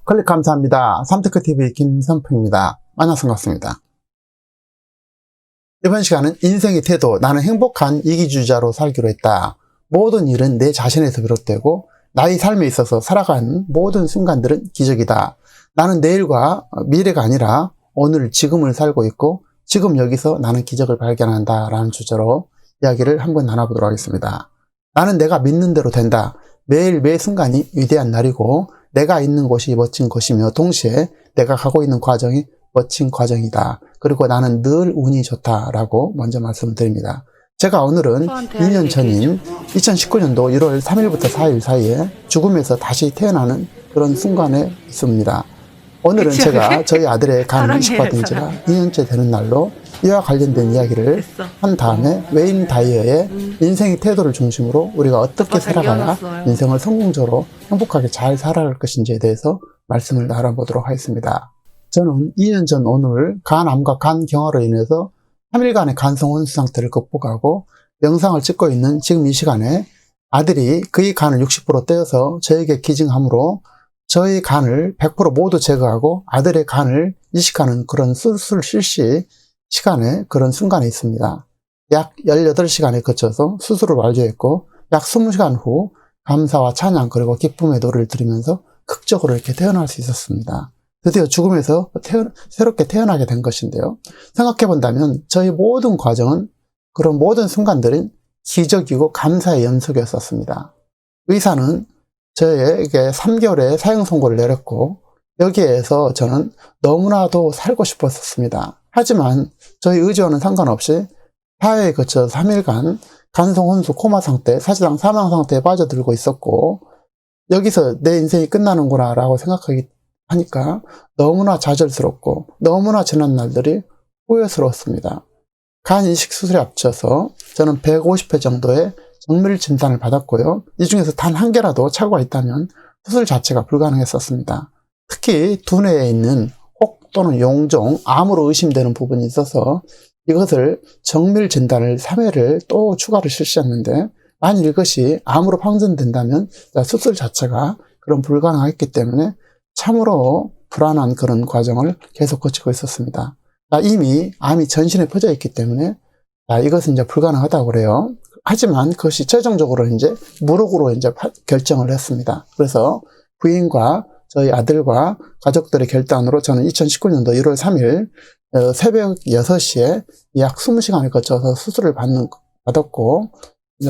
클릭 감사합니다. 삼테크TV 김선풍입니다. 만나서 반갑습니다. 이번 시간은 인생의 태도, 나는 행복한 이기주의자로 살기로 했다. 모든 일은 내 자신에서 비롯되고 나의 삶에 있어서 살아가는 모든 순간들은 기적이다. 나는 내일과 미래가 아니라 오늘 지금을 살고 있고 지금 여기서 나는 기적을 발견한다 라는 주제로 이야기를 한번 나눠보도록 하겠습니다. 나는 내가 믿는 대로 된다. 매일 매 순간이 위대한 날이고 내가 있는 곳이 멋진 곳이며 동시에 내가 가고 있는 과정이 멋진 과정이다. 그리고 나는 늘 운이 좋다라고 먼저 말씀드립니다. 제가 오늘은 2년 전인 2019년도 1월 3일부터 4일 사이에 죽음에서 다시 태어나는 그런 순간에 있습니다. 오늘은 제가 저희 아들의 간 이식받은 지가 2년째 되는 날로 이와 관련된 이야기를 한 다음에 웨인 다이어의 인생의 태도를 중심으로 우리가 어떻게 살아가야 인생을 성공적으로 행복하게 잘 살아갈 것인지에 대해서 말씀을 나눠보도록 하겠습니다. 저는 2년 전 오늘 간암과 간경화로 인해서 3일간의 간성 혼수 상태를 극복하고 영상을 찍고 있는 지금 이 시간에 아들이 그의 간을 60% 떼어서 저에게 기증함으로 저의 간을 100% 모두 제거하고 아들의 간을 이식하는 그런 수술 실시 시간에 그런 순간에 있습니다. 약 18시간에 거쳐서 수술을 완료했고 약 20시간 후 감사와 찬양 그리고 기쁨의 노래를 들으면서 극적으로 이렇게 태어날 수 있었습니다. 드디어 죽음에서 새롭게 태어나게 된 것인데요. 생각해 본다면 저희 모든 과정은 그런 모든 순간들은 기적이고 감사의 연속이었습니다. 의사는 저에게 3개월의 사형 선고를 내렸고 여기에서 저는 너무나도 살고 싶었습니다. 하지만 저희 의지와는 상관없이 사회에 거쳐 3일간 간성 혼수 코마 상태, 사실상 사망 상태에 빠져들고 있었고 여기서 내 인생이 끝나는구나 라고 하니까 너무나 좌절스럽고 너무나 지난 날들이 후회스러웠습니다. 간 이식 수술에 앞서서 저는 150회 정도의 정밀 진단을 받았고요. 이 중에서 단 한 개라도 착오가 있다면 수술 자체가 불가능했었습니다. 특히 두뇌에 있는 혹 또는 용종, 암으로 의심되는 부분이 있어서 이것을 정밀 진단을 3회를 또 추가로 실시했는데 만일 이것이 암으로 판정된다면 수술 자체가 그런 불가능했기 때문에 참으로 불안한 그런 과정을 계속 거치고 있었습니다. 이미 암이 전신에 퍼져 있기 때문에 이것은 이제 불가능하다고 그래요. 하지만 그것이 최종적으로 이제 무력으로 이제 결정을 했습니다. 그래서 부인과 저희 아들과 가족들의 결단으로 저는 2019년도 1월 3일 새벽 6시에 약 20시간을 거쳐서 수술을 받았고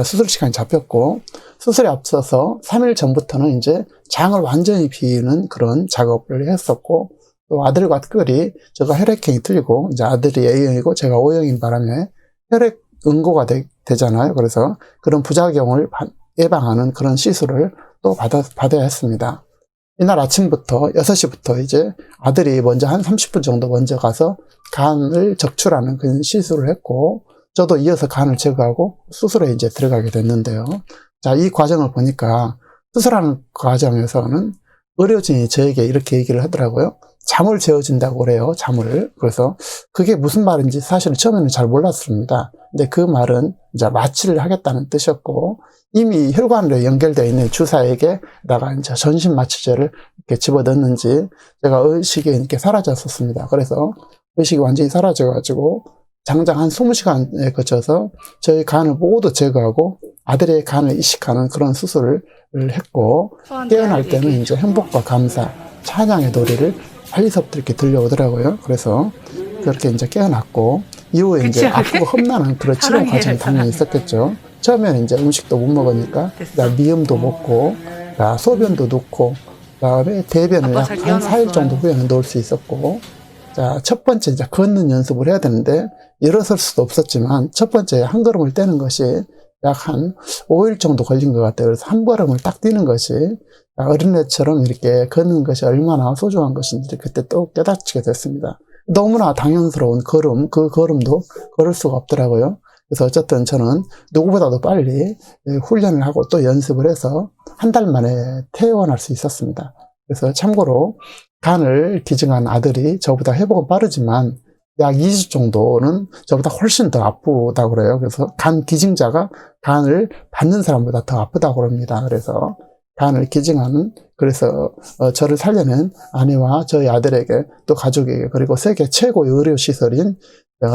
수술 시간이 잡혔고 수술에 앞서서 3일 전부터는 이제 장을 완전히 비우는 그런 작업을 했었고 또 아들과 특별히 제가 혈액형이 틀리고 이제 아들이 A형이고 제가 O형인 바람에 혈액 응고가 되잖아요. 그래서 그런 부작용을 예방하는 그런 시술을 또 받아야 했습니다. 이날 아침부터 6시부터 이제 아들이 먼저 한 30분 정도 먼저 가서 간을 적출하는 그런 시술을 했고 저도 이어서 간을 제거하고 수술에 이제 들어가게 됐는데요. 자, 이 과정을 보니까 수술하는 과정에서는 의료진이 저에게 이렇게 얘기를 하더라고요. 잠을 재워준다고 그래요. 잠을. 그래서 그게 무슨 말인지 사실은 처음에는 잘 몰랐습니다. 근데 그 말은 이제 마취를 하겠다는 뜻이었고 이미 혈관으로 연결되어 있는 주사에게다가 이제 전신 마취제를 이렇게 집어넣는지 제가 의식이 이렇게 사라졌었습니다. 그래서 의식이 완전히 사라져가지고 장장 한 20시간에 거쳐서 저희 간을 모두 제거하고 아들의 간을 이식하는 그런 수술을 했고 깨어날 때는 이제 행복과 감사, 찬양의 노래를 빨리서부터 이렇게 들려오더라고요. 그래서 그렇게 이제 깨어났고 이후에 이제 아프고 험난한 그런 치료 과정이 당연히 있었겠죠. 처음에는 이제 음식도 못 먹으니까 미음도 먹고 소변도 넣고 그다음에 대변을 약 한 4일 정도 후에는 넣을 수 있었고 자, 첫 번째 이제 걷는 연습을 해야 되는데 일어설 수도 없었지만 첫 번째 한 걸음을 떼는 것이 약 한 5일 정도 걸린 것 같아요. 그래서 한 걸음을 딱 뛰는 것이 어린애처럼 이렇게 걷는 것이 얼마나 소중한 것인지 그때 또 깨닫게 됐습니다. 너무나 당연스러운 걸음, 그 걸음도 걸을 수가 없더라고요. 그래서 어쨌든 저는 누구보다도 빨리 훈련을 하고 또 연습을 해서 한 달 만에 퇴원할 수 있었습니다. 그래서 참고로 간을 기증한 아들이 저보다 회복은 빠르지만 약 2주 정도는 저보다 훨씬 더 아프다고 그래요. 그래서 간 기증자가 간을 받는 사람보다 더 아프다고 그럽니다. 그래서 반을 기증하는, 그래서 저를 살려낸 아내와 저희 아들에게 또 가족에게 그리고 세계 최고의 의료시설인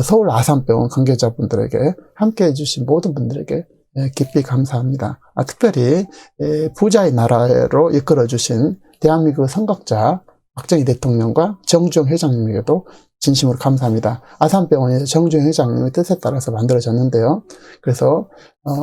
서울 아산병원 관계자분들에게 함께 해주신 모든 분들에게 깊이 감사합니다. 특별히 부자의 나라로 이끌어주신 대한민국 선각자 박정희 대통령과 정주영 회장님에게도 진심으로 감사합니다. 아산병원이 정주영 회장님의 뜻에 따라서 만들어졌는데요. 그래서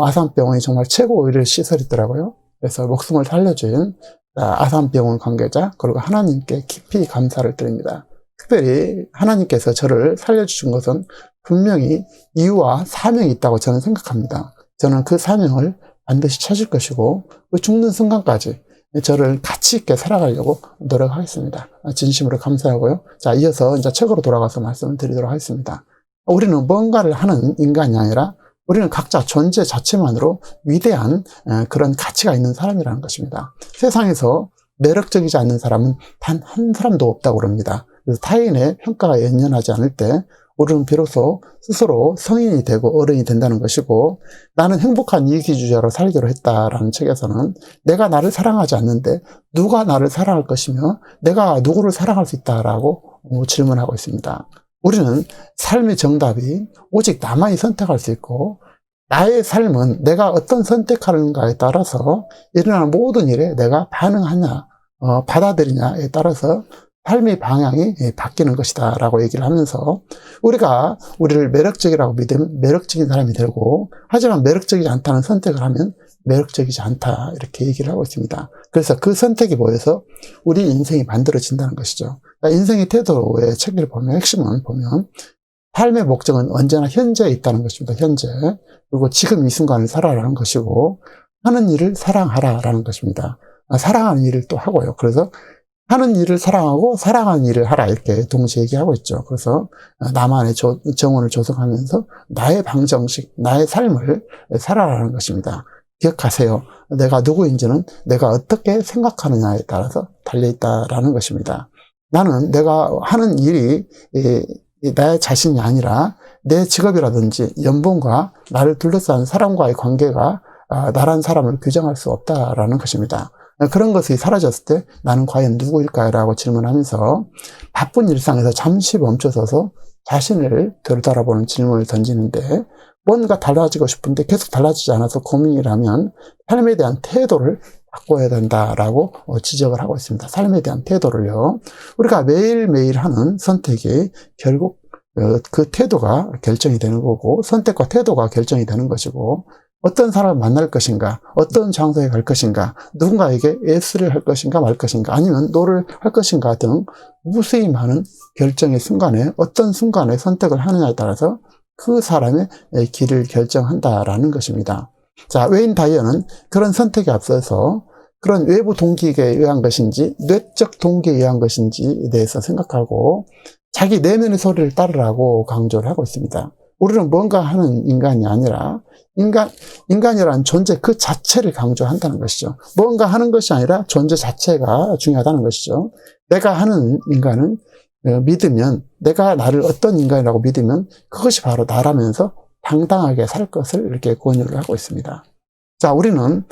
아산병원이 정말 최고 의료 시설이더라고요. 그래서 목숨을 살려준 아산병원 관계자 그리고 하나님께 깊이 감사를 드립니다. 특별히 하나님께서 저를 살려주신 것은 분명히 이유와 사명이 있다고 저는 생각합니다. 저는 그 사명을 반드시 찾을 것이고 그 죽는 순간까지 저를 가치 있게 살아가려고 노력하겠습니다. 진심으로 감사하고요. 자, 이어서 이제 책으로 돌아가서 말씀을 드리도록 하겠습니다. 우리는 뭔가를 하는 인간이 아니라 우리는 각자 존재 자체만으로 위대한 그런 가치가 있는 사람이라는 것입니다. 세상에서 매력적이지 않는 사람은 단 한 사람도 없다고 그럽니다. 그래서 타인의 평가가 연연하지 않을 때 우리는 비로소 스스로 성인이 되고 어른이 된다는 것이고, 나는 행복한 이기주의자로 살기로 했다라는 책에서는 내가 나를 사랑하지 않는데 누가 나를 사랑할 것이며 내가 누구를 사랑할 수 있다라고 질문하고 있습니다. 우리는 삶의 정답이 오직 나만이 선택할 수 있고, 나의 삶은 내가 어떤 선택하는가에 따라서 일어나는 모든 일에 내가 반응하냐 받아들이냐에 따라서 삶의 방향이 바뀌는 것이다 라고 얘기를 하면서, 우리가 우리를 매력적이라고 믿으면 매력적인 사람이 되고, 하지만 매력적이지 않다는 선택을 하면 매력적이지 않다 이렇게 얘기를 하고 있습니다. 그래서 그 선택이 보여서 우리 인생이 만들어진다는 것이죠. 인생의 태도의 책을 보면, 핵심은 보면 삶의 목적은 언제나 현재에 있다는 것입니다. 현재. 그리고 지금 이 순간을 살아라는 것이고, 하는 일을 사랑하라라는 것입니다. 사랑하는 일을 또 하고요. 그래서 하는 일을 사랑하고 사랑하는 일을 하라 이렇게 동시에 얘기하고 있죠. 그래서 나만의 정원을 조성하면서 나의 방정식, 나의 삶을 살아라는 것입니다. 기억하세요. 내가 누구인지는 내가 어떻게 생각하느냐에 따라서 달려있다라는 것입니다. 나는 내가 하는 일이 내 자신이 아니라 내 직업이라든지 연봉과 나를 둘러싼 사람과의 관계가 나란 사람을 규정할 수 없다라는 것입니다. 그런 것이 사라졌을 때 나는 과연 누구일까요? 라고 질문하면서 바쁜 일상에서 잠시 멈춰서서 자신을 되돌아보는 질문을 던지는데, 뭔가 달라지고 싶은데 계속 달라지지 않아서 고민이라면 삶에 대한 태도를 바꿔야 된다라고 지적을 하고 있습니다. 삶에 대한 태도를요. 우리가 매일매일 하는 선택이 결국 그 태도가 결정이 되는 거고, 선택과 태도가 결정이 되는 것이고, 어떤 사람을 만날 것인가, 어떤 장소에 갈 것인가, 누군가에게 예스를 할 것인가 말 것인가, 아니면 노를 할 것인가 등 무수히 많은 결정의 순간에 어떤 순간에 선택을 하느냐에 따라서 그 사람의 길을 결정한다라는 것입니다. 자, 웨인 다이어는 그런 선택에 앞서서 그런 외부 동기에 의한 것인지 뇌적 동기에 의한 것인지에 대해서 생각하고 자기 내면의 소리를 따르라고 강조를 하고 있습니다. 우리는 뭔가 하는 인간이 아니라 인간이라는 존재 그 자체를 강조한다는 것이죠. 뭔가 하는 것이 아니라 존재 자체가 중요하다는 것이죠. 내가 하는 인간은 믿으면, 내가 나를 어떤 인간이라고 믿으면 그것이 바로 나라면서 당당하게 살 것을 이렇게 권유를 하고 있습니다. 자, 우리는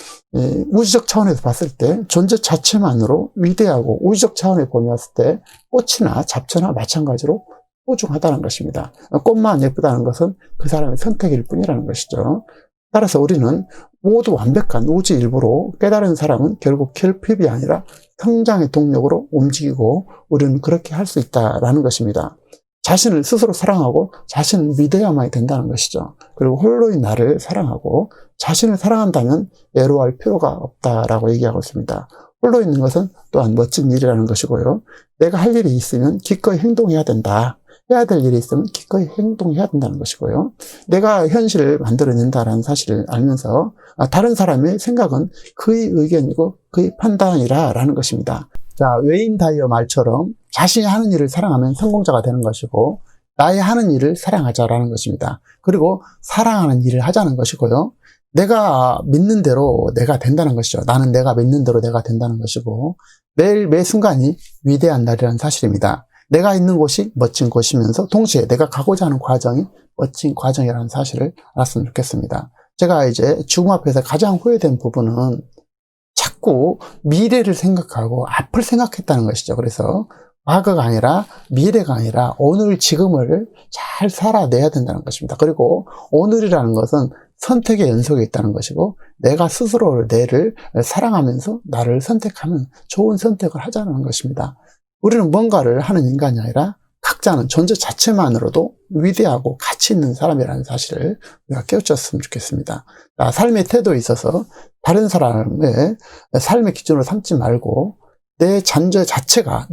우주적 차원에서 봤을 때 존재 자체만으로 위대하고, 우주적 차원에 보았을 때 꽃이나 잡초나 마찬가지로 소중하다는 것입니다. 꽃만 예쁘다는 것은 그 사람의 선택일 뿐이라는 것이죠. 따라서 우리는 모두 완벽한 우주 일부로 깨달은 사람은 결국 결핍이 아니라 성장의 동력으로 움직이고, 우리는 그렇게 할 수 있다라는 것입니다. 자신을 스스로 사랑하고 자신을 믿어야만 된다는 것이죠. 그리고 홀로인 나를 사랑하고 자신을 사랑한다면 애로할 필요가 없다라고 얘기하고 있습니다. 홀로 있는 것은 또한 멋진 일이라는 것이고요. 내가 할 일이 있으면 기꺼이 행동해야 된다. 해야 될 일이 있으면 기꺼이 행동해야 된다는 것이고요. 내가 현실을 만들어낸다는 사실을 알면서 다른 사람의 생각은 그의 의견이고 그의 판단이라는 것입니다. 자, 웨인 다이어 말처럼 자신이 하는 일을 사랑하면 성공자가 되는 것이고, 나의 하는 일을 사랑하자라는 것입니다. 그리고 사랑하는 일을 하자는 것이고요. 내가 믿는 대로 내가 된다는 것이죠. 나는 내가 믿는 대로 내가 된다는 것이고, 매일 매 순간이 위대한 날이라는 사실입니다. 내가 있는 곳이 멋진 곳이면서 동시에 내가 가고자 하는 과정이 멋진 과정이라는 사실을 알았으면 좋겠습니다. 제가 이제 죽음 앞에서 가장 후회된 부분은 자꾸 미래를 생각하고 앞을 생각했다는 것이죠. 그래서 과거가 아니라 미래가 아니라 오늘 지금을 잘 살아내야 된다는 것입니다. 그리고 오늘이라는 것은 선택의 연속에 있다는 것이고 내가 스스로 내를 사랑하면서 나를 선택하면 좋은 선택을 하자는 것입니다. 우리는 뭔가를 하는 인간이 아니라 각자는 존재 자체만으로도 위대하고 가치 있는 사람이라는 사실을 우리가 깨우쳤으면 좋겠습니다. 삶의 태도에 있어서 다른 사람의 삶의 기준으로 삼지 말고 내 존재 자체가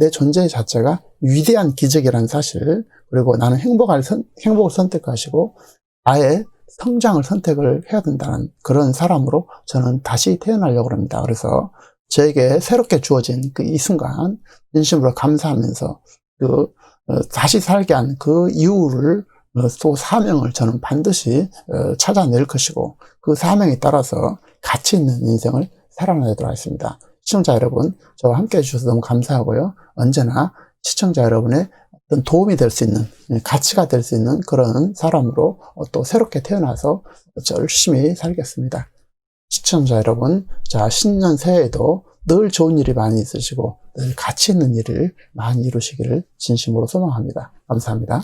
위대한 기적이라는 사실, 그리고 나는 행복을 선택하시고 나의 성장을 선택을 해야 된다는 그런 사람으로 저는 다시 태어나려고 합니다. 그래서 저에게 새롭게 주어진 이 순간 진심으로 감사하면서 다시 살게 한 그 이유를 또 사명을 저는 반드시 찾아낼 것이고 그 사명에 따라서 가치 있는 인생을 살아내도록 하겠습니다. 시청자 여러분, 저와 함께 해주셔서 너무 감사하고요. 언제나 시청자 여러분의 어떤 도움이 될 수 있는, 가치가 될 수 있는 그런 사람으로 또 새롭게 태어나서 열심히 살겠습니다. 시청자 여러분, 자, 신년 새해에도 늘 좋은 일이 많이 있으시고 늘 가치 있는 일을 많이 이루시기를 진심으로 소망합니다. 감사합니다.